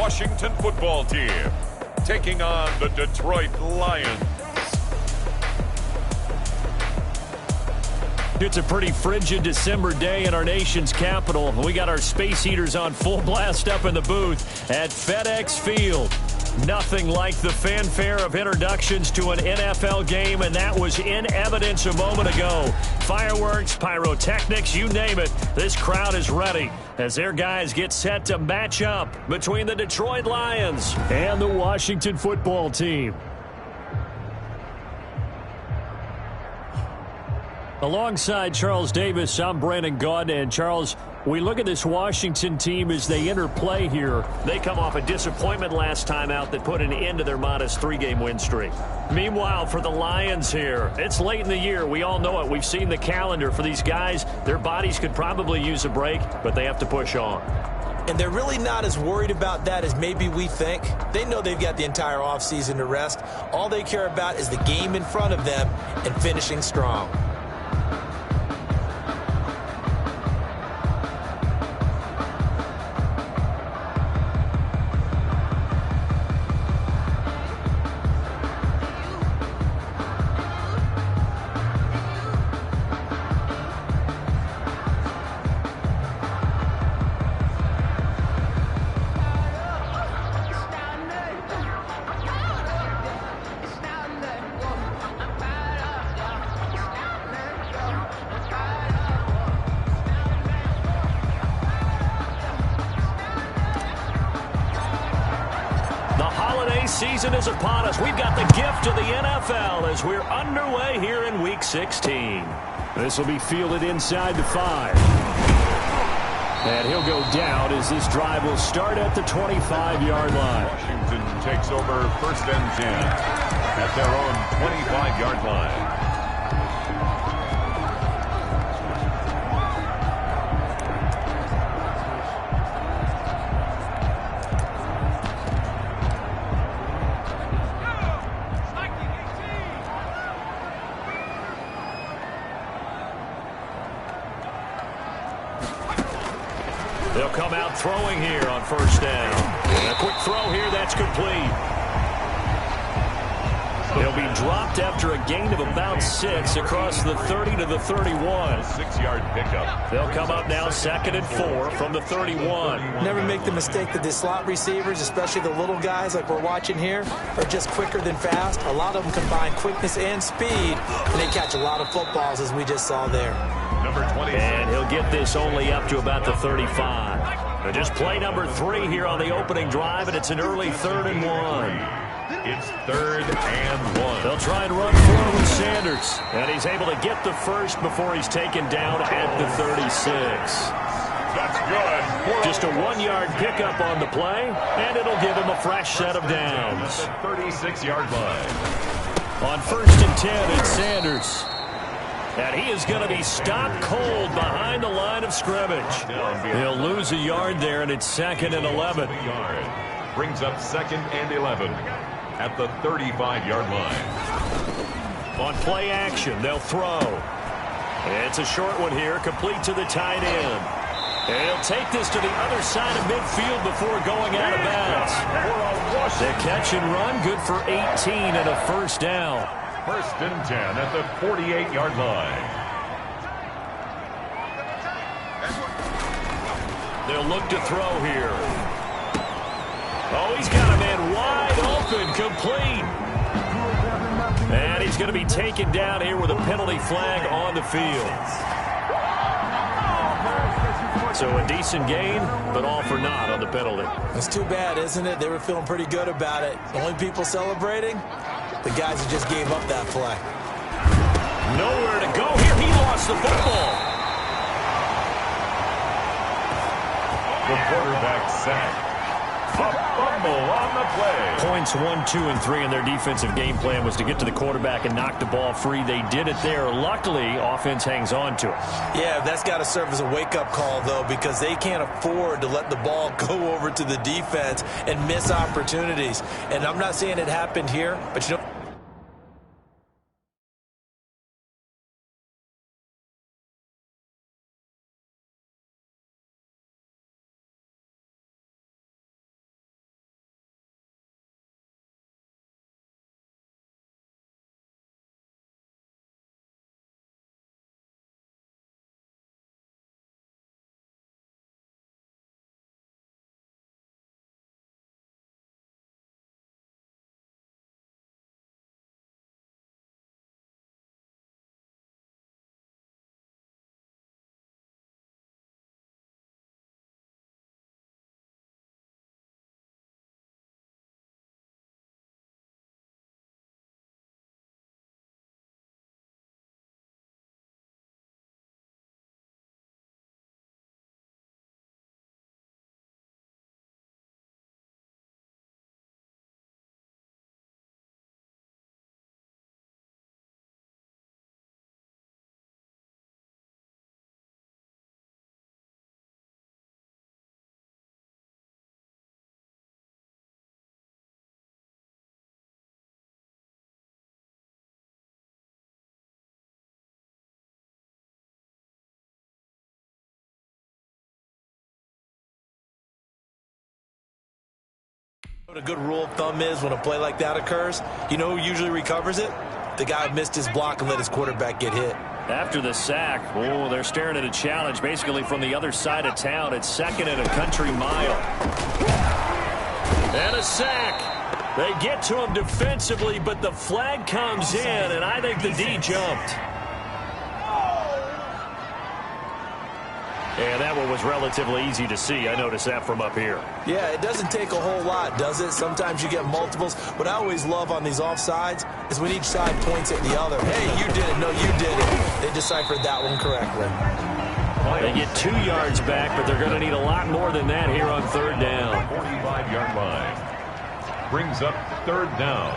Washington football team taking on the Detroit Lions. It's a pretty frigid December day in our nation's capital. We got our space heaters on full blast up in the booth at FedEx Field. Nothing like the fanfare of introductions to an NFL game, and that was in evidence a moment ago. Fireworks, pyrotechnics, you name it. This crowd is ready as their guys get set to match up between the Detroit Lions and the Washington football team. Alongside Charles Davis, I'm Brandon Gaudin. And Charles, we look at this Washington team as they enter play here. They come off a disappointment last time out that put an end to their modest 3-game win streak. Meanwhile, for the Lions here, it's late in the year. We all know it. We've seen the calendar for these guys. Their bodies could probably use a break, but they have to push on. And they're really not as worried about that as maybe we think. They know they've got the entire offseason to rest. All they care about is the game in front of them and finishing strong. Season is upon us. We've got the gift of the NFL as we're underway here in Week 16. This will be fielded inside the 5. And he'll go down as this drive will start at the 25-yard line. Washington takes over 1st and 10 at their own 25-yard line. They'll come out throwing here on 1st down. And a quick throw here, that's complete. They'll be dropped after a gain of about 6 across the 30 to the 31. 6-yard pickup. They'll come up now 2nd and 4 from the 31. Never make the mistake that the slot receivers, especially the little guys like we're watching here, are just quicker than fast. A lot of them combine quickness and speed, and they catch a lot of footballs as we just saw there. Number 26. And he'll get this only up to about the 35. Just play number 3 here on the opening drive, and it's an early 3rd and 1. It's 3rd and 1. They'll try and run forward with Sanders. And he's able to get the first before he's taken down at the 36. That's good. Just a 1-yard pickup on the play, and it'll give him a fresh set of downs. At the 36-yard line. On 1st and 10, it's Sanders. And he is going to be stopped cold behind the line of scrimmage. He'll lose a yard there, and it's 2nd and 11. Brings up 2nd and 11 at the 35-yard line. On play action, they'll throw. It's a short one here, complete to the tight end. And he'll take this to the other side of midfield before going out of bounds. The catch and run, good for 18 and a 1st down. 1st and 10 at the 48-yard line. They'll look to throw here. Oh, he's got a man wide open, complete. And he's going to be taken down here with a penalty flag on the field. So a decent gain, but all for naught on the penalty. It's too bad, isn't it? They were feeling pretty good about it. The only people celebrating, the guys who just gave up that play. Nowhere to go here. He lost the football. The quarterback sack. A fumble on the play. Points 1, 2, and 3 in their defensive game plan was to get to the quarterback and knock the ball free. They did it there. Luckily, offense hangs on to it. Yeah, that's got to serve as a wake-up call, though, because they can't afford to let the ball go over to the defense and miss opportunities. And I'm not saying it happened here, but you know, What a good rule of thumb is when a play like that occurs, you know who usually recovers it? The guy who missed his block and let his quarterback get hit. After the sack, oh, they're staring at a challenge basically from the other side of town. It's 2nd and a country mile. And a sack. They get to him defensively, but the flag comes in, and I think the D jumped. And that one was relatively easy to see. I noticed that from up here. Yeah, it doesn't take a whole lot, does it? Sometimes you get multiples. What I always love on these offsides is when each side points at the other. Hey, you did it. No, you did it. They deciphered that one correctly. They get 2 yards back, but they're going to need a lot more than that here on 3rd down. 45-yard line. Brings up 3rd down.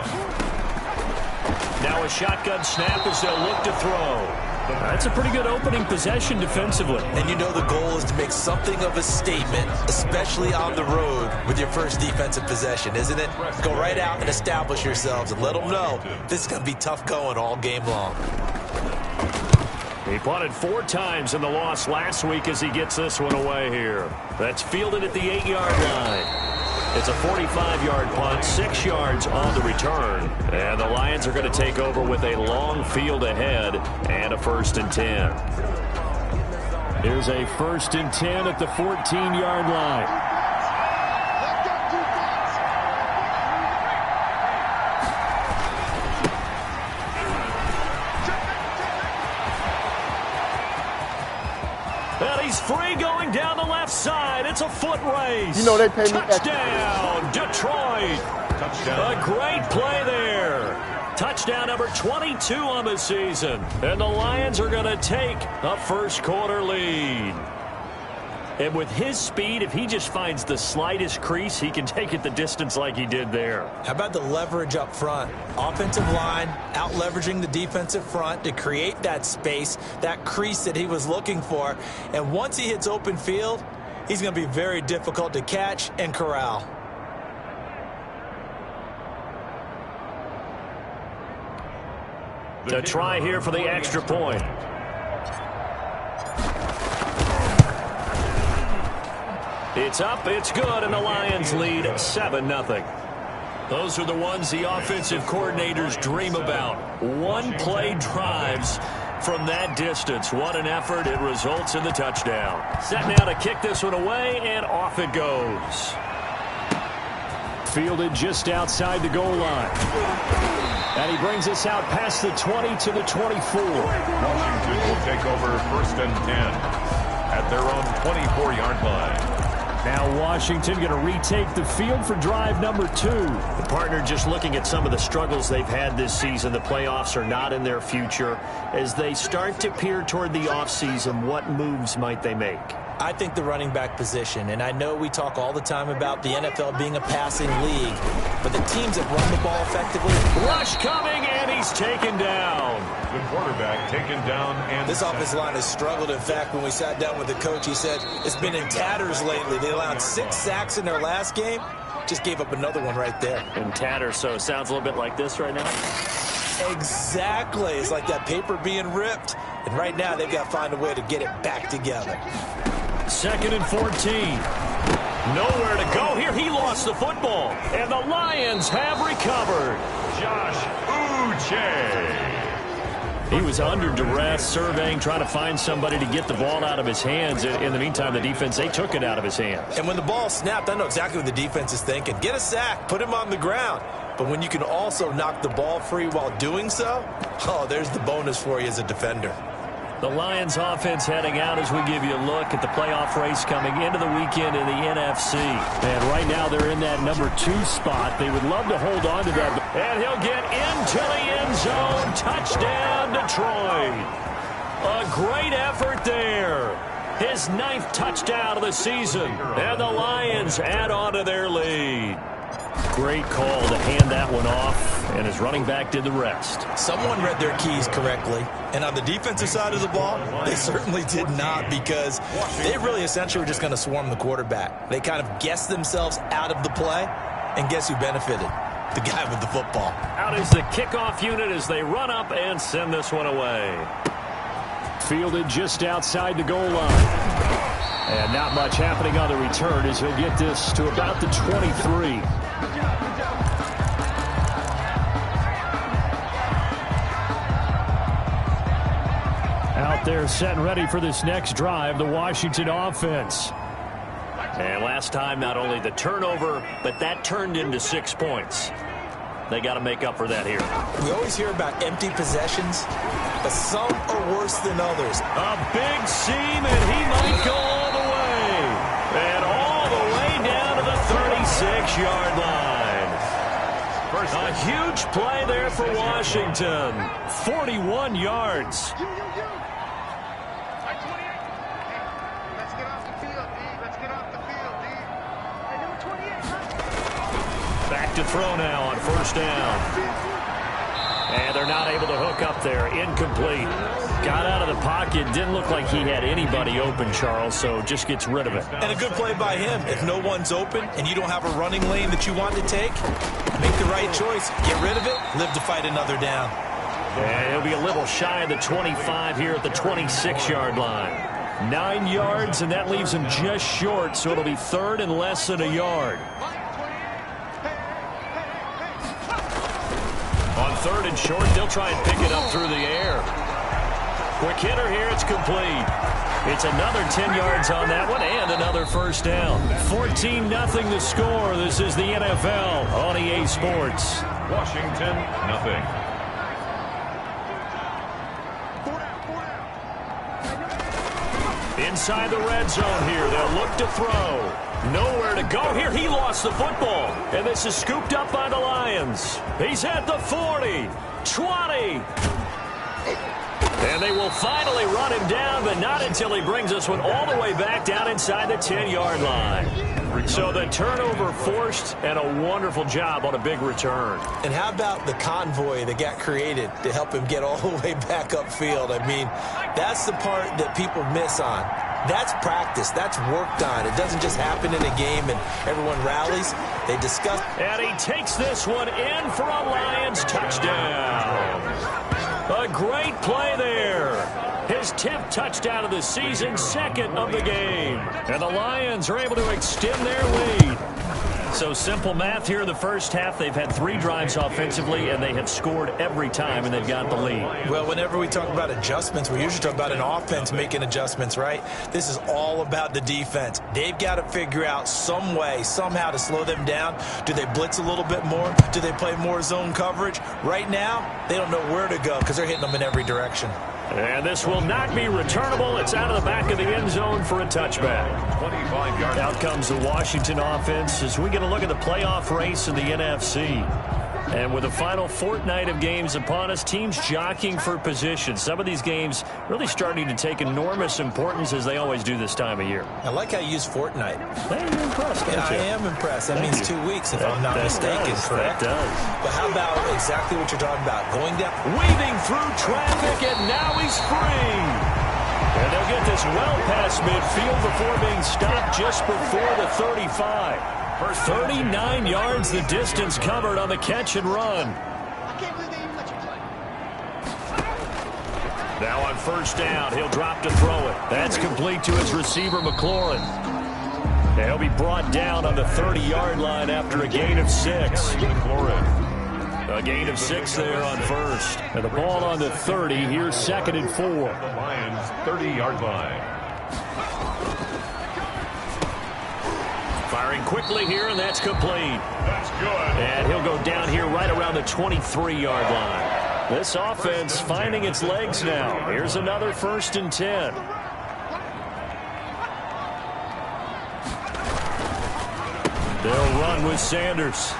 Now a shotgun snap as they'll look to throw. That's a pretty good opening possession defensively. And you know the goal is to make something of a statement, especially on the road with your first defensive possession, isn't it? Go right out and establish yourselves and let them know this is going to be tough going all game long. He punted 4 times in the loss last week as he gets this one away here. That's fielded at the 8-yard line. It's a 45-yard punt, 6 yards on the return. And the Lions are going to take over with a long field ahead and a 1st and 10. Here's a 1st and 10 at the 14-yard line. And he's free going down the left side. It's a foot race. You know they pay me Touchdown, Detroit. Touchdown. A great play there. Touchdown number 22 on the season. And the Lions are going to take a first-quarter lead. And with his speed, if he just finds the slightest crease, he can take it the distance like he did there. How about the leverage up front? Offensive line out-leveraging the defensive front to create that space, that crease that he was looking for. And once he hits open field, he's going to be very difficult to catch and corral. To try here for the extra point. It's up, it's good, and the Lions lead 7-0. Those are the ones the offensive coordinators dream about. One-play drives from that distance. What an effort. It results in the touchdown. Set now to kick this one away, and off it goes. Fielded just outside the goal line. And he brings us out past the 20 to the 24. Washington will take over 1st and 10 at their own 24-yard line. Now Washington going to retake the field for drive number 2. The partner just looking at some of the struggles they've had this season. The playoffs are not in their future. As they start to peer toward the offseason, what moves might they make? I think the running back position, and I know we talk all the time about the NFL being a passing league, but the teams that run the ball effectively. Rush coming, and he's taken down. The quarterback taken down. And this offensive line has struggled. In fact, when we sat down with the coach, he said it's been in tatters lately. They allowed 6 sacks in their last game. Just gave up another one right there. In tatters, so it sounds a little bit like this right now. Exactly. It's like that paper being ripped. And right now, they've got to find a way to get it back together. 2nd and 14. Nowhere to go here. He lost the football. And the Lions have recovered. Josh Uche. He was under duress, surveying, trying to find somebody to get the ball out of his hands. In the meantime, the defense, they took it out of his hands. And when the ball snapped, I know exactly what the defense is thinking. Get a sack. Put him on the ground. But when you can also knock the ball free while doing so, oh, there's the bonus for you as a defender. The Lions offense heading out as we give you a look at the playoff race coming into the weekend in the NFC. And right now they're in that number 2 spot. They would love to hold on to that. And he'll get into the end zone. Touchdown, Detroit. A great effort there. His 9th touchdown of the season. And the Lions add on to their lead. Great call to hand that one off, and his running back did the rest. Someone read their keys correctly, and on the defensive side of the ball, they certainly did not, because they really essentially were just going to swarm the quarterback. They kind of guessed themselves out of the play, and guess who benefited? The guy with the football. Out is the kickoff unit as they run up and send this one away. Fielded just outside the goal line. And not much happening on the return as he'll get this to about the 23. they're set and ready for this next drive, the Washington offense. And last time, not only the turnover, but that turned into 6 points. They got to make up for that here. We always hear about empty possessions, but some are worse than others. A big seam, and he might go all the way. And all the way down to the 36-yard line. A huge play there for Washington. 41 yards. Back to throw now on first down. And they're not able to hook up there. Incomplete. Got out of the pocket. Didn't look like he had anybody open, Charles, so just gets rid of it. And a good play by him. If no one's open and you don't have a running lane that you want to take, make the right choice. Get rid of it. Live to fight another down. And he'll be a little shy of the 25 here at the 26-yard line. 9 yards, and that leaves him just short, so it'll be third and less than a yard. On third and short, they'll try and pick it up through the air. Quick hitter here, it's complete. It's another 10 yards on that one and another first down. 14-0 the score. This is the NFL on EA Sports. Washington, nothing. Inside the red zone here. They'll look to throw. Nowhere to go here. He lost the football. And this is scooped up by the Lions. He's at the 40, 20. And they will finally run him down, but not until he brings this one all the way back down inside the 10-yard line. So the turnover forced, and a wonderful job on a big return. And how about the convoy that got created to help him get all the way back upfield? I mean, that's the part that people miss on. That's practice. That's worked on. It doesn't just happen in a game and everyone rallies. They discuss. And he takes this one in for a Lions touchdown. A great play there. His 10th touchdown of the season, second of the game. And the Lions are able to extend their lead. So simple math here in the first half. They've had 3 drives offensively, and they have scored every time, and they've got the lead. Well, whenever we talk about adjustments, we usually talk about an offense making adjustments, right? This is all about the defense. They've got to figure out some way, somehow to slow them down. Do they blitz a little bit more? Do they play more zone coverage? Right now, they don't know where to go because they're hitting them in every direction. And this will not be returnable. It's out of the back of the end zone for a touchback. 25 yards. Out comes the Washington offense as we get a look at the playoff race in the NFC. And with the final fortnight of games upon us, teams jockeying for position. Some of these games really starting to take enormous importance as they always do this time of year. I like how you use fortnight. Hey, you're impressed, Yeah, aren't you? I am impressed. That Thank means you. 2 weeks, if I'm not mistaken, correct? That does. But how about exactly what you're talking about? Going down. Weaving through traffic, and now he's free. And they'll get this well past midfield before being stopped just before the 35. 39 yards the distance covered on the catch and run. Now on first down, he'll drop to throw it. That's complete to his receiver, McLaurin. And he'll be brought down on the 30-yard line after a gain of 6. A gain of 6 there on first. And the ball on the 30. Here's second and 4. The Lions, 30-yard line. Firing quickly here, and that's complete. That's good. And he'll go down here right around the 23-yard line. This offense finding its legs now. Here's another first and 10. They'll run with Sanders.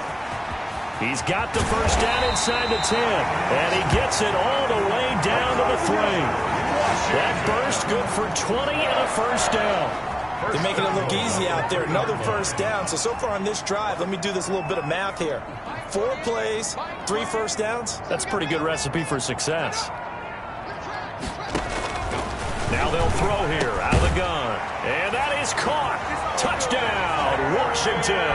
He's got the first down inside the 10. And he gets it all the way down to the 3. That burst good for 20 and a first down. They're making it look easy out there. Another first down. So far on this drive, let me do this little bit of math here. 4 plays, 3 first downs. That's a pretty good recipe for success. Now they'll throw here out of the gun. And that is caught. Touchdown, Washington.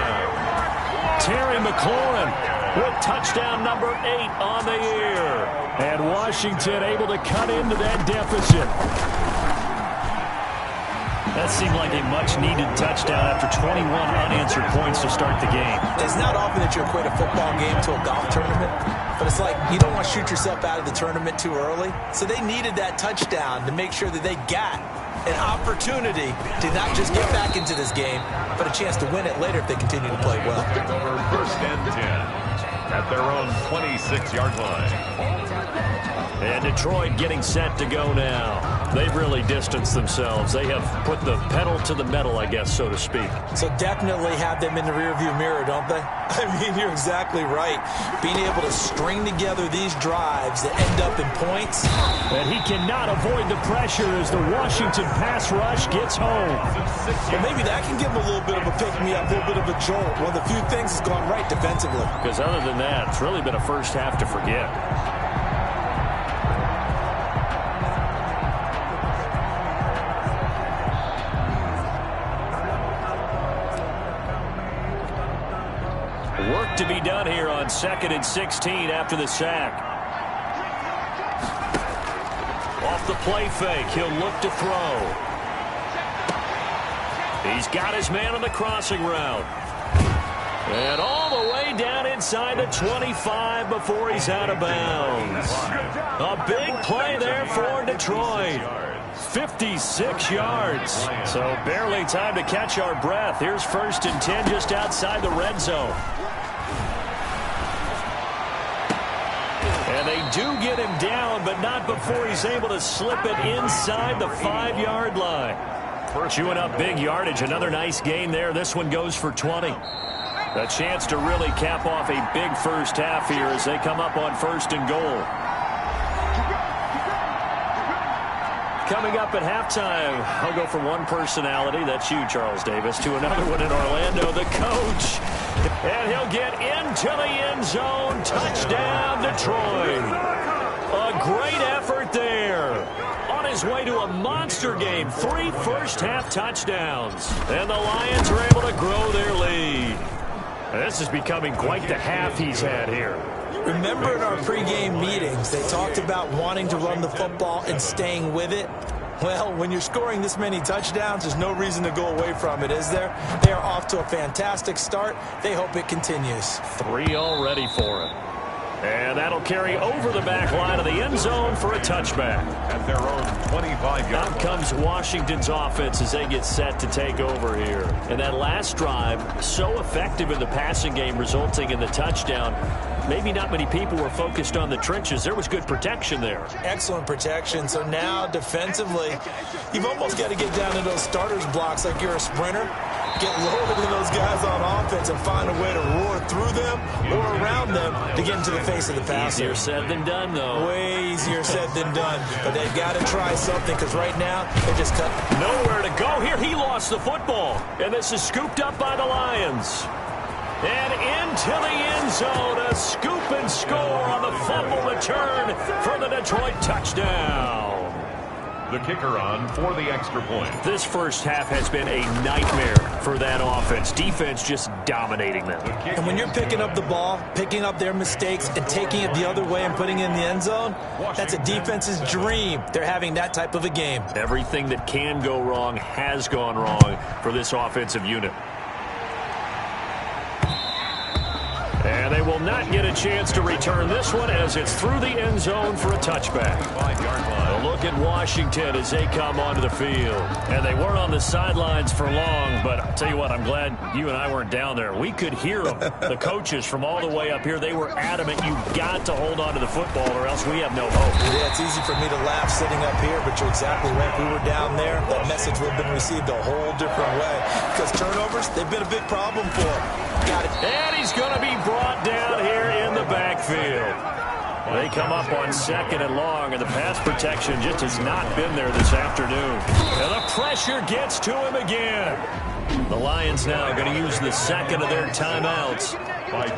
Terry McLaurin with touchdown number 8 on the year. And Washington able to cut into that deficit. That seemed like a much-needed touchdown after 21 unanswered points to start the game. It's not often that you equate a football game to a golf tournament, but it's like you don't want to shoot yourself out of the tournament too early. So they needed that touchdown to make sure that they got an opportunity to not just get back into this game, but a chance to win it later if they continue to play well. Over first and 10 at their own 26-yard line. And Detroit getting set to go now. They've really distanced themselves. They have put the pedal to the metal, I guess, so to speak. So definitely have them in the rearview mirror, don't they? I mean, you're exactly right. Being able to string together these drives that end up in points. And he cannot avoid the pressure as the Washington pass rush gets home. Well, maybe that can give him a little bit of a pick-me-up, a little bit of a jolt. One of the few things that's gone right defensively. Because other than that, it's really been a first half to forget. Work to be done here on 2nd and 16 after the sack. Off the play fake, he'll look to throw. He's got his man on the crossing route. And all the way down inside the 25 before he's out of bounds. A big play there for Detroit. 56 yards. So barely time to catch our breath. Here's 1st and 10 just outside the red zone. And they do get him down, but not before he's able to slip it inside the 5-yard line. Chewing up big yardage. Another nice gain there. This one goes for 20. A chance to really cap off a big first half here as they come up on 1st and goal. Coming up at halftime, I'll go from one personality, that's you, Charles Davis, to another one in Orlando, the coach. And he'll get into the end zone. Touchdown, Detroit. A great effort there. On his way to a monster game. 3 first-half touchdowns. And the Lions are able to grow their lead. This is becoming quite the half he's had here. Remember in our pregame meetings, they talked about wanting to run the football and staying with it. Well, when you're scoring this many touchdowns, there's no reason to go away from it, is there? They are off to a fantastic start. They hope it continues. 3 already for him. And that'll carry over the back line of the end zone for a touchback. At their own 25-yard line. Out comes Washington's offense as they get set to take over here. And that last drive, so effective in the passing game, resulting in the touchdown. Maybe not many people were focused on the trenches. There was good protection there. Excellent protection. So now defensively, you've almost got to get down to those starters blocks like you're a sprinter. Get loaded in those guys on offense and find a way to roar through them or around them to get into the face of the passer. Easier said than done, though. Way easier said than done. But they've got to try something because right now they're just cut. Nowhere to go here. He lost the football. And this is scooped up by the Lions. And into the end zone, a scoop and score on the fumble return for the Detroit touchdown. The kicker on for the extra point. This first half has been a nightmare for that offense. Defense just dominating them. And when you're picking up the ball, picking up their mistakes, and taking it the other way and putting it in the end zone, that's a defense's dream. They're having that type of a game. Everything that can go wrong has gone wrong for this offensive unit. And they will not get a chance to return this one as it's through the end zone for a touchback. 5-yard line. A look at Washington as they come onto the field. And they weren't on the sidelines for long, but I'll tell you what, I'm glad you and I weren't down there. We could hear them. The coaches from all the way up here, they were adamant. You've got to hold on to the football or else we have no hope. Yeah, it's easy for me to laugh sitting up here, but you're exactly right. If we were down there, that message would have been received a whole different way. Because turnovers, they've been a big problem for them. Got it. And he's going to be brought down here in the backfield. They come up on 2nd and long, and the pass protection just has not been there this afternoon. And the pressure gets to him again. The Lions now going to use the second of their timeouts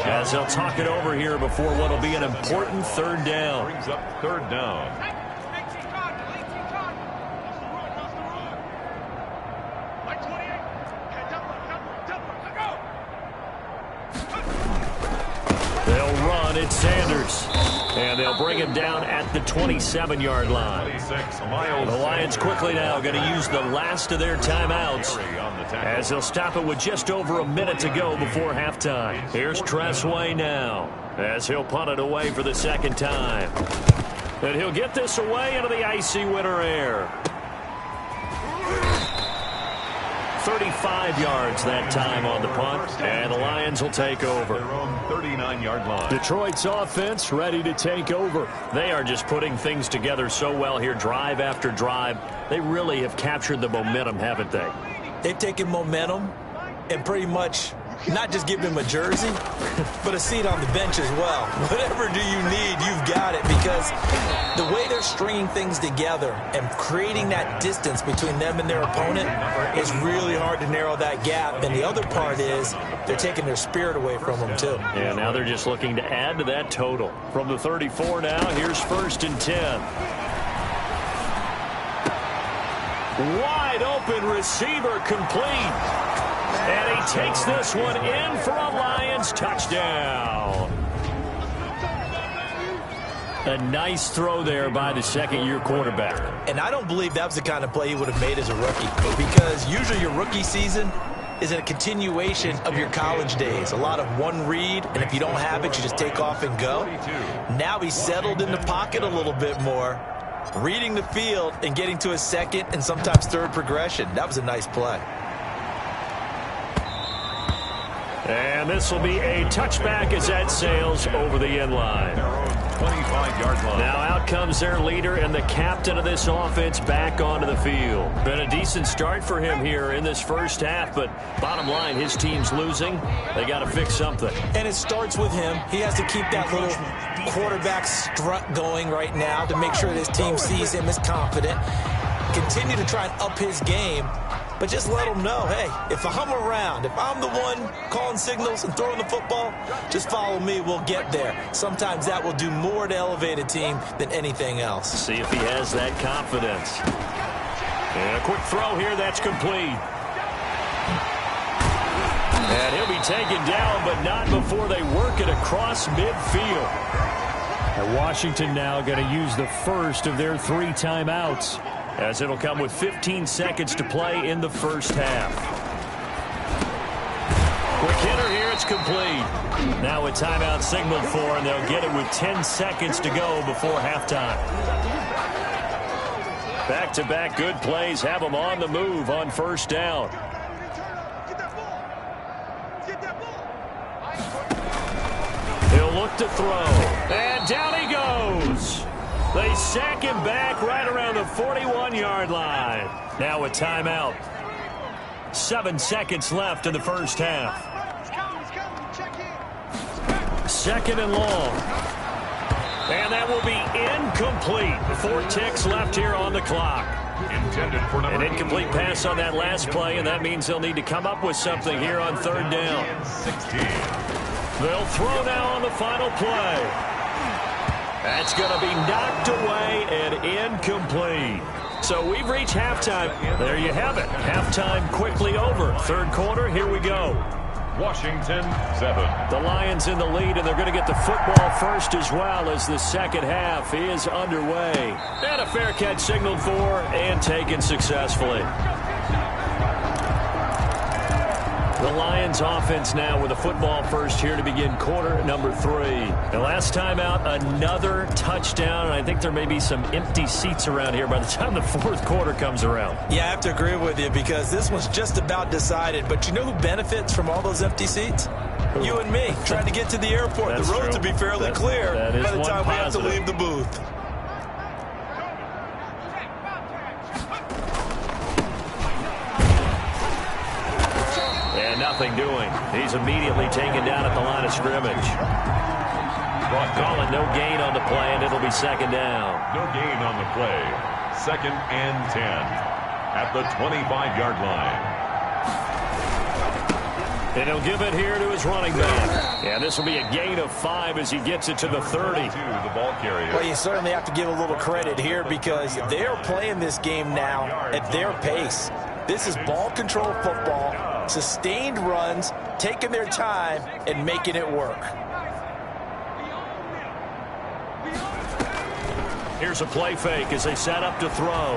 as they'll talk it over here before what will be an important 3rd down. Brings up 3rd down. They'll run. It's Sanders. And they'll bring him down at the 27-yard line. The Lions quickly now going to use the last of their timeouts as they'll stop it with just over a minute to go before halftime. Here's Tressway now as he'll punt it away for the second time. And he'll get this away into the icy winter air. 35 yards that time on the punt, and the Lions will take over. Their own 39-yard line. Detroit's offense ready to take over. They are just putting things together so well here, drive after drive. They really have captured the momentum, haven't they? They've taken momentum and pretty much not just give him a jersey, but a seat on the bench as well. Whatever do you need, you've got it, because the way they're stringing things together and creating that distance between them and their opponent is really hard to narrow that gap. And the other part is they're taking their spirit away from them, too. Yeah, now they're just looking to add to that total. From the 34 now, here's 1st and 10. Wide open receiver complete. And he takes this one in for a Lions touchdown. A nice throw there by the second-year quarterback. And I don't believe that was the kind of play he would have made as a rookie, because usually your rookie season is a continuation of your college days. A lot of one read, and if you don't have it, you just take off and go. Now he's settled in the pocket a little bit more, reading the field and getting to his second and sometimes third progression. That was a nice play. And this will be a touchback as that sails over the end line. 25-yard line. Now out comes their leader and the captain of this offense back onto the field. Been a decent start for him here in this first half, but bottom line, his team's losing. They got to fix something. And it starts with him. He has to keep that little quarterback strut going right now to make sure his team sees him as confident. Continue to try and up his game. But just let them know, hey, if I'm around, if I'm the one calling signals and throwing the football, just follow me, we'll get there. Sometimes that will do more to elevate a team than anything else. See if he has that confidence. And a quick throw here, that's complete. And he'll be taken down, but not before they work it across midfield. And Washington now going to use the first of their 3 timeouts, as it'll come with 15 seconds to play in the first half. Quick hitter here, it's complete. Now a timeout signaled for, and they'll get it with 10 seconds to go before halftime. Back-to-back good plays have them on the move on first down. He'll look to throw, and down he goes. They sack him back right around the 41-yard line. Now a timeout. 7 seconds left in the first half. 2nd and long. And that will be incomplete. 4 ticks left here on the clock. Intended for An incomplete pass on that last play, and that means they'll need to come up with something here on 3rd down. 16. They'll throw now on the final play. That's going to be knocked away and incomplete. So we've reached halftime. There you have it. Halftime quickly over. 3rd quarter, here we go. Washington 7. The Lions in the lead, and they're going to get the football first as well as the second half is underway. And a fair catch signaled for and taken successfully. The Lions offense now with a football first here to begin quarter number 3. The last time out, another touchdown, and I think there may be some empty seats around here by the time the 4th quarter comes around. Yeah, I have to agree with you, because this one's just about decided. But you know who benefits from all those empty seats? You and me, trying to get to the airport. That's the roads true. will be fairly clear by the time we have to leave the booth. Nothing doing. He's immediately taken down at the line of scrimmage. Call it no gain on the play, and it'll be 2nd down. No gain on the play. 2nd and 10 at the 25-yard line. And he'll give it here to his running back. And this will be a gain of 5 as he gets it to the 30. The ball carrier. Well, you certainly have to give a little credit here, because they're playing this game now at their pace. This is ball control football, sustained runs, taking their time and making it work. Here's a play fake as they set up to throw.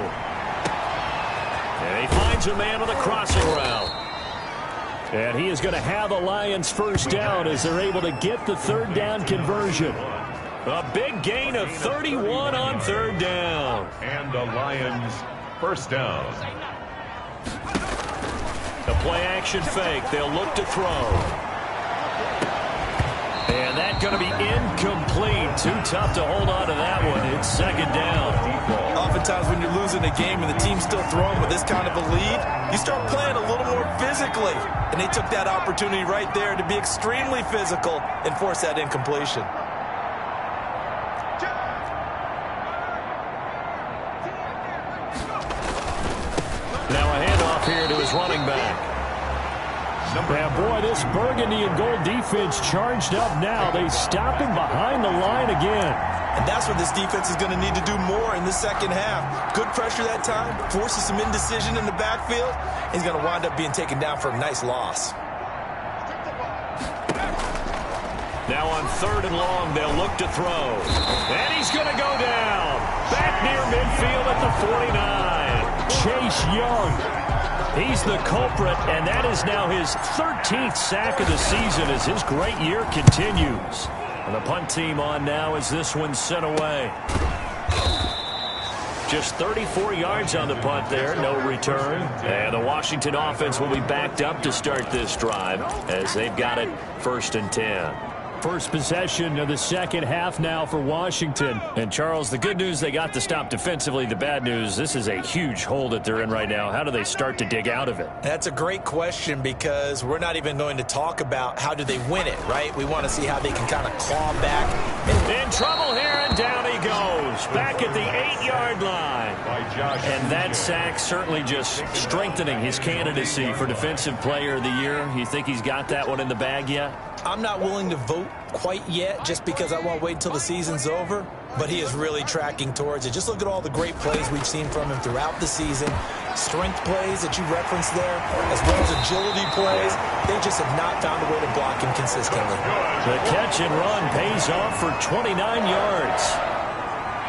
And he finds a man on the crossing route. And he is going to have the Lions first down as they're able to get the third down conversion. A big gain of 31 on third down. And the Lions first down. The play action fake. They'll look to throw. And that's going to be incomplete. Too tough to hold on to that one. It's second down. Oftentimes when you're losing a game and the team's still throwing with this kind of a lead, you start playing a little more physically. And they took that opportunity right there to be extremely physical and force that incompletion. Now a handoff here to his running back. Yeah, boy, this burgundy and gold defense charged up now. They stop him behind the line again. And that's what this defense is going to need to do more in the second half. Good pressure that time, forces some indecision in the backfield. He's going to wind up being taken down for a nice loss. Now on third and long, they'll look to throw. And he's going to go down. Back near midfield at the 49. Chase Young. He's the culprit, and that is now his 13th sack of the season as his great year continues. And the punt team on now as this one's sent away. Just 34 yards on the punt there, no return. And the Washington offense will be backed up to start this drive as they've got it 1st and 10. First possession of the second half now for Washington. And, Charles, the good news, they got to stop defensively. The bad news, this is a huge hole that they're in right now. How do they start to dig out of it? That's a great question because we're not even going to talk about how do they win it, right? We want to see how they can kind of claw back. In trouble here, and down he goes. Back at the 8-yard line. And that sack certainly just strengthening his candidacy for Defensive Player of the Year. You think he's got that one in the bag yet? I'm not willing to vote quite yet just because I want to wait until the season's over, but he is really tracking towards it. Just look at all the great plays we've seen from him throughout the season. Strength plays that you referenced there, as well as agility plays. They just have not found a way to block him consistently. The catch and run pays off for 29 yards.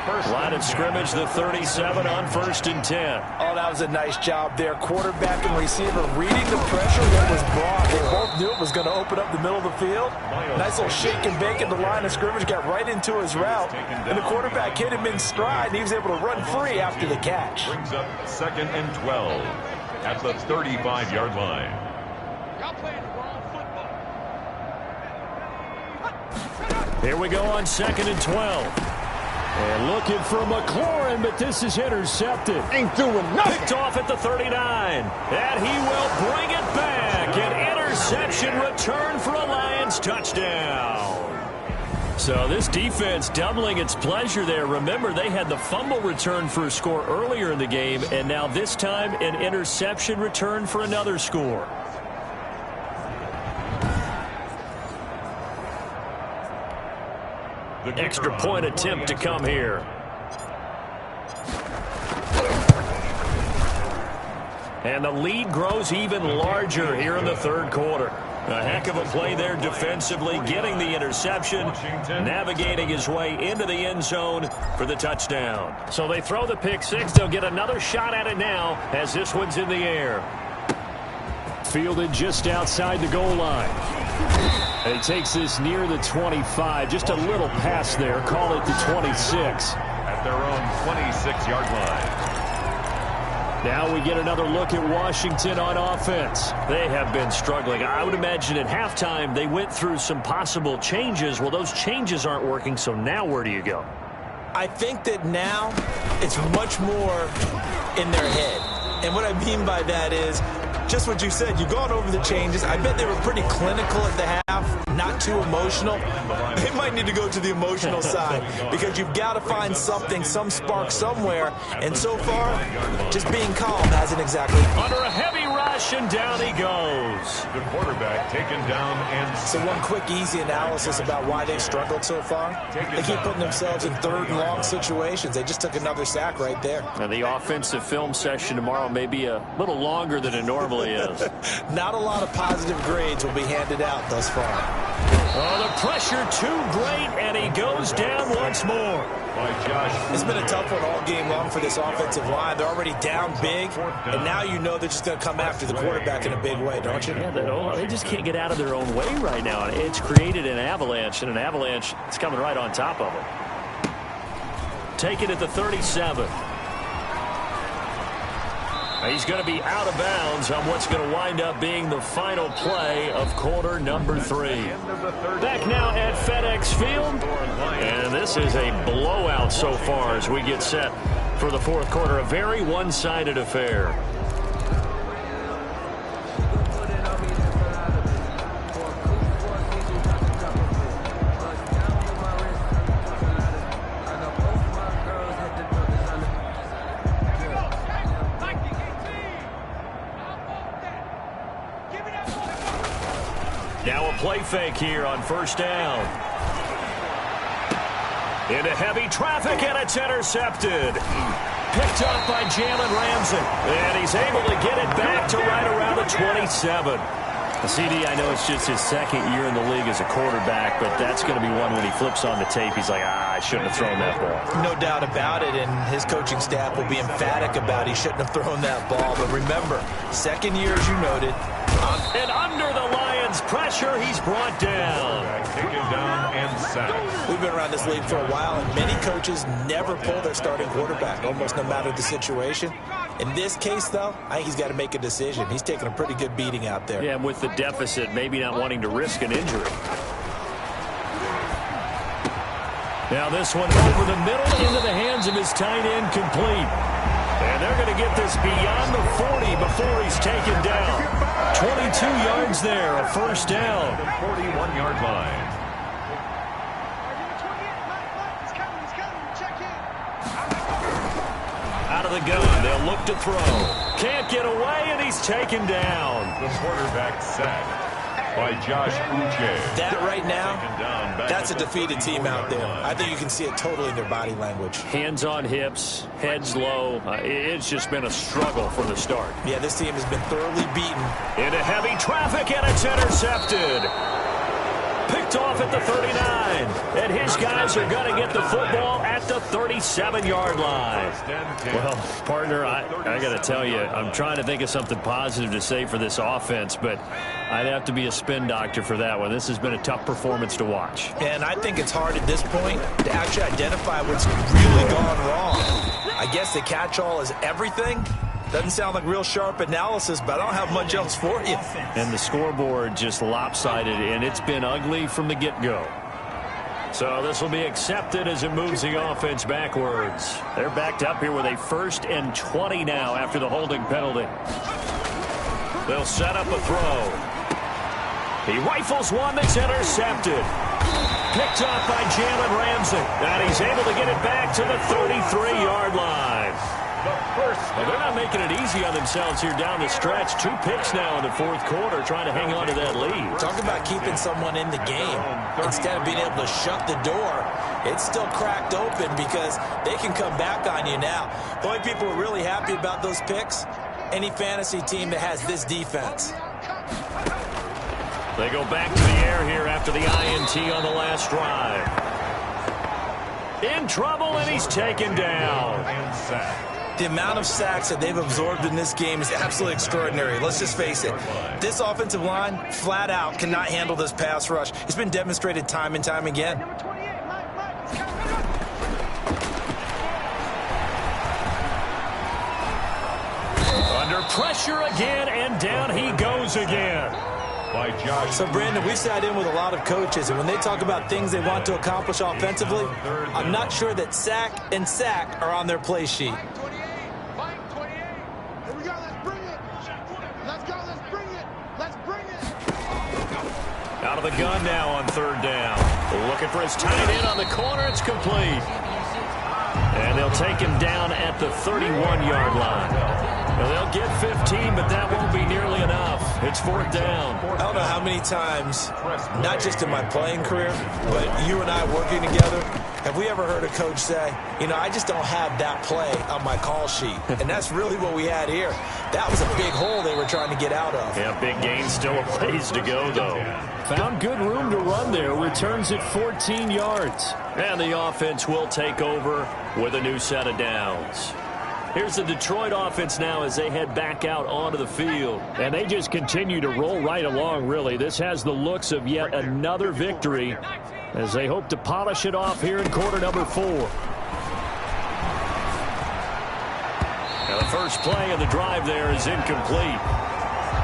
Line of scrimmage, the 37 on 1st and 10. Oh, that was a nice job there. Quarterback and receiver reading the pressure that was brought. They both knew it was going to open up the middle of the field. Nice little shake and bake at the line of scrimmage, got right into his route. And the quarterback hit him in stride, and he was able to run free after the catch. Brings up 2nd and 12 at the 35-yard line. Here we go on 2nd and 12. And looking for McLaurin, but this is intercepted. Ain't doing nothing. Picked off at the 39. And he will bring it back. An interception return for a Lions touchdown. So this defense doubling its pleasure there. Remember, they had the fumble return for a score earlier in the game, and now this time an interception return for another score. Extra point attempt to come here. And the lead grows even larger here in the third quarter. A heck of a play there defensively, getting the interception, navigating his way into the end zone for the touchdown. So they throw the pick six. They'll get another shot at it now as this one's in the air. Fielded just outside the goal line. And he takes this near the 25. Just a little pass there. Call it the 26. At their own 26-yard line. Now we get another look at Washington on offense. They have been struggling. I would imagine at halftime they went through some possible changes. Well, those changes aren't working, so now where do you go? I think that now it's much more in their head. And what I mean by that is just what you said. You've gone over the changes. I bet they were pretty clinical at the half, not too emotional. They might need to go to the emotional side because you've got to find something, some spark somewhere. And so far, just being calm hasn't exactly. Under a heavy rush, and down he goes. The quarterback taken down and... So one quick, easy analysis about why they've struggled so far. They keep putting themselves in third and long situations. They just took another sack right there. And the offensive film session tomorrow may be a little longer than it normally is. Not a lot of positive grades will be handed out thus far. Oh, the pressure too great, and he goes down once more. It's been a tough one all game long for this offensive line. They're already down big, and now you know they're just going to come after the quarterback in a big way, don't you? Yeah, they just can't get out of their own way right now. It's created an avalanche, and an avalanche is coming right on top of them. Take it at the 37. He's going to be out of bounds on what's going to wind up being the final play of quarter number 3. Back now at FedEx Field. And this is a blowout so far as we get set for the fourth quarter. A very one-sided affair. Now a play fake here on first down. Into heavy traffic, and it's intercepted. Picked up by Jalen Ramsey. And he's able to get it back to right around the 27. CD, I know it's just his second year in the league as a quarterback, but that's going to be one when he flips on the tape. He's like, I shouldn't have thrown that ball. No doubt about it, and his coaching staff will be emphatic about he shouldn't have thrown that ball. But remember, second year, as you noted. And under the Lions' pressure, he's brought down. Taken down and sacked. We've been around this league for a while, and many coaches never pull their starting quarterback, almost no matter the situation. In this case, though, I think he's got to make a decision. He's taking a pretty good beating out there. Yeah, and with the deficit, maybe not wanting to risk an injury. Now this one over the middle into the hands of his tight end, complete. And they're going to get this beyond the 40 before he's taken down. 22 yards there, a first down. 41-yard line. Out of the gun, they'll look to throw. Can't get away, and he's taken down. The quarterback sacked by Josh Uche. That right now, that's a defeated team out there. I think you can see it totally in their body language. Hands on hips, heads low. It's just been a struggle from the start. Yeah, this team has been thoroughly beaten. Into heavy traffic, and it's intercepted. Picked off at the 39. And his guys are going to get the football at the 37-yard line. Well, partner, I got to tell you, I'm trying to think of something positive to say for this offense, but I'd have to be a spin doctor for that one. This has been a tough performance to watch. And I think it's hard at this point to actually identify what's really gone wrong. I guess the catch-all is everything. Doesn't sound like real sharp analysis, but I don't have much else for you. And the scoreboard just lopsided, and it's been ugly from the get-go. So this will be accepted as it moves the offense backwards. They're backed up here with a 1st and 20 now after the holding penalty. They'll set up a throw. He rifles one that's intercepted. Picked off by Jalen Ramsey. And he's able to get it back to the 33-yard line. Well, they're not making it easy on themselves here down the stretch. 2 picks now in the fourth quarter, trying to hang on to that lead. Talk about keeping someone in the game. Instead of being able to shut the door, it's still cracked open because they can come back on you now. The only people who are really happy about those picks, any fantasy team that has this defense. They go back to the air here after the INT on the last drive. In trouble, and he's taken down. The amount of sacks that they've absorbed in this game is absolutely extraordinary. Let's just face it. This offensive line, flat out, cannot handle this pass rush. It's been demonstrated time and time again. Under pressure again, and down he goes again. By Josh. So, Brandon, we sat in with a lot of coaches, and when they talk about things they want to accomplish offensively, I'm not sure that sack and sack are on their play sheet. Out of the gun now on 3rd down. Looking for his tight end on the corner. It's complete. And they'll take him down at the 31-yard line. Now they'll get 15, but that won't be nearly enough. It's 4th down. I don't know how many times, not just in my playing career, but you and I working together, Have we ever heard a coach say, you know, I just don't have that play on my call sheet? And that's really what we had here. That was a big hole they were trying to get out of. Yeah, big gain, still a ways to go, though. Found good room to run there. Returns at 14 yards. And the offense will take over with a new set of downs. Here's the Detroit offense now as they head back out onto the field. And they just continue to roll right along, really. This has the looks of yet another victory as they hope to polish it off here in quarter number 4. Now the first play of the drive there is incomplete.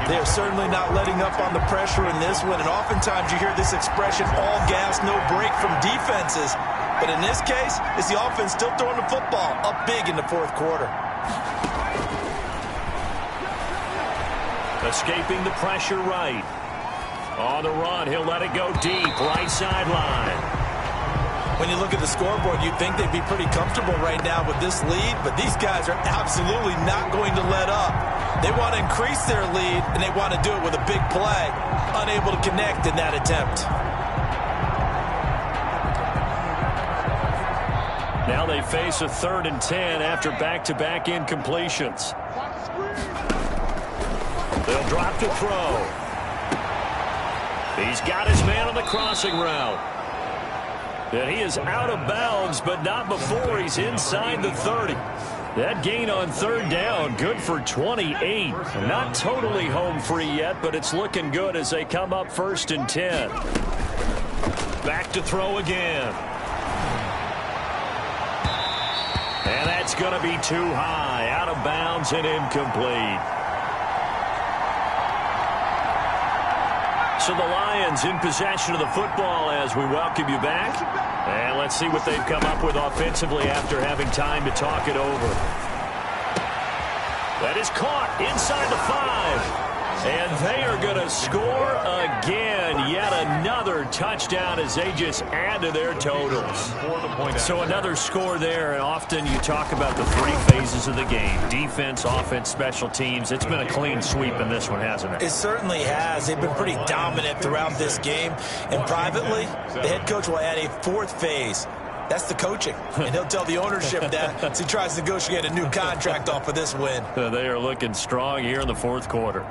They're certainly not letting up on the pressure in this one, and oftentimes you hear this expression, all gas, no break from defenses. But in this case, it's the offense still throwing the football up big in the fourth quarter. Escaping the pressure right. On the run, he'll let it go deep, right sideline. When you look at the scoreboard, you'd think they'd be pretty comfortable right now with this lead, but these guys are absolutely not going to let up. They want to increase their lead, and they want to do it with a big play. Unable to connect in that attempt. Now they face a 3rd and 10 after back-to-back incompletions. They'll drop to throw. He's got his man on the crossing route. And he is out of bounds, but not before he's inside the 30. That gain on 3rd down, good for 28. Not totally home free yet, but it's looking good as they come up 1st and 10. Back to throw again. And that's going to be too high, out of bounds and incomplete. So the Lions in possession of the football as we welcome you back. And let's see what they've come up with offensively after having time to talk it over. That is caught inside the 5. And they are going to score again. Yet another touchdown as they just add to their totals. So another score there. And often you talk about the 3 phases of the game. Defense, offense, special teams. It's been a clean sweep in this one, hasn't it? It certainly has. They've been pretty dominant throughout this game. And privately, the head coach will add a 4th phase. That's the coaching. And he'll tell the ownership that as he tries to negotiate a new contract off of this win. They are looking strong here in the 4th quarter.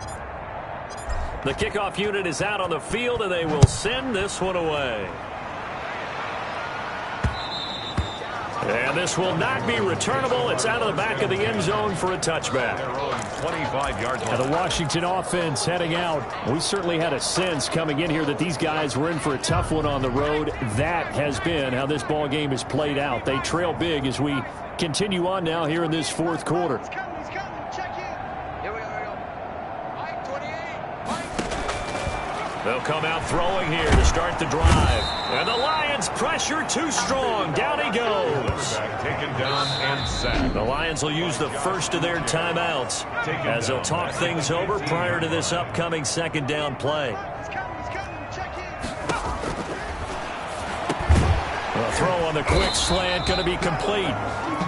The kickoff unit is out on the field, and they will send this one away. And this will not be returnable. It's out of the back of the end zone for a touchback. 25-yard line. Now the Washington offense heading out. We certainly had a sense coming in here that these guys were in for a tough one on the road. That has been how this ball game has played out. They trail big as we continue on now here in this 4th quarter. They'll come out throwing here to start the drive. And the Lions pressure too strong. Down he goes. Taken down and sacked. The Lions will use the first of their timeouts as they'll talk things over prior to this upcoming 2nd down play. A throw on the quick slant going to be complete.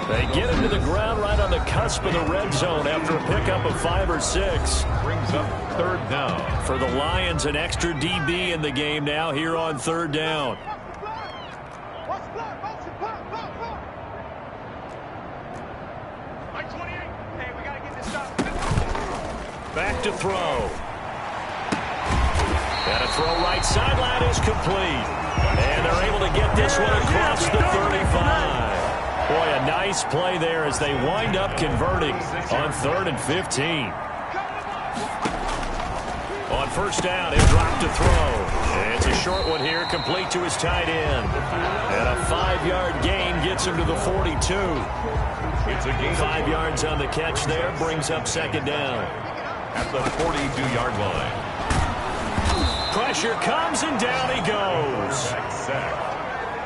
They get him to the ground right on the cusp of the red zone after a pickup of 5 or 6. Brings up 3rd down. For the Lions, an extra DB in the game now here on 3rd down. Back to throw. And a throw right sideline is complete. And they're able to get this one across the 35. Boy, a nice play there as they wind up converting on 3rd and 15. On 1st down, he'll drop to throw. And it's a short one here, complete to his tight end. And a 5-yard gain gets him to the 42. It's a gain. 5 yards on the catch there, brings up 2nd down. At the 42-yard line. Pressure comes, and down he goes. Sack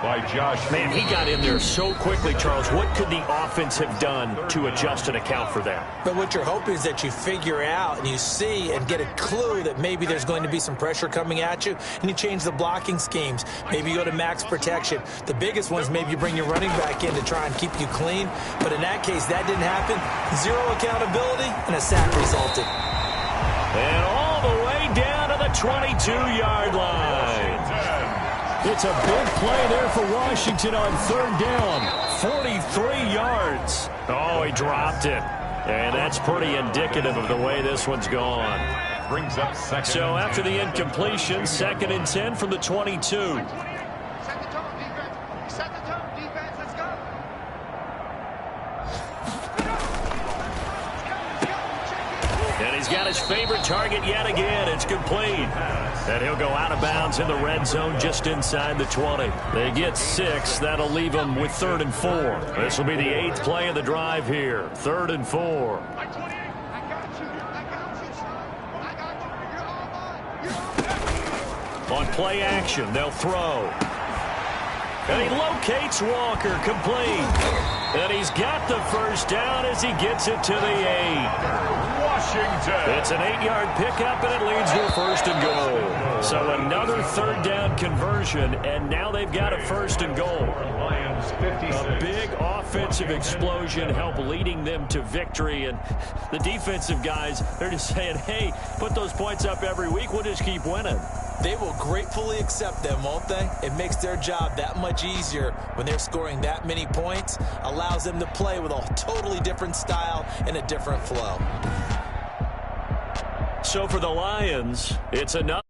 by Josh. Man, he got in there so quickly, Charles. What could the offense have done to adjust and account for that? But what you're hoping is that you figure out and you see and get a clue that maybe there's going to be some pressure coming at you, and you change the blocking schemes. Maybe you go to max protection. The biggest one is maybe you bring your running back in to try and keep you clean. But in that case, that didn't happen. 0 accountability, and a sack resulted. And all the way down to the 22-yard line. It's a big play there for Washington on third down. 43 yards. Oh, he dropped it. And that's pretty indicative of the way this one's gone. Brings up second. So after the incompletion, 2nd and 10 from the 22. Set the tone, defense. Set the tone, defense. Let's go. And he's got his favorite target yet again. It's complete. And he'll go out of bounds in the red zone just inside the 20. They get 6. That'll leave them with 3rd and 4. This will be the 8th play of the drive here. 3rd and 4. I got you. I got you, son. I got you. You're all mine. On play action, they'll throw. And he locates Walker, complete. And he's got the first down as he gets it to the 8. Washington. It's an 8-yard pickup, and it leads to a 1st and goal. So another 3rd down conversion, and now they've got a 1st and goal. Lions 56. A big offensive explosion helped leading them to victory, and the defensive guys, they're just saying, hey, put those points up every week, we'll just keep winning. They will gratefully accept them, won't they? It makes their job that much easier when they're scoring that many points, allows them to play with a totally different style and a different flow. So for the Lions, it's another.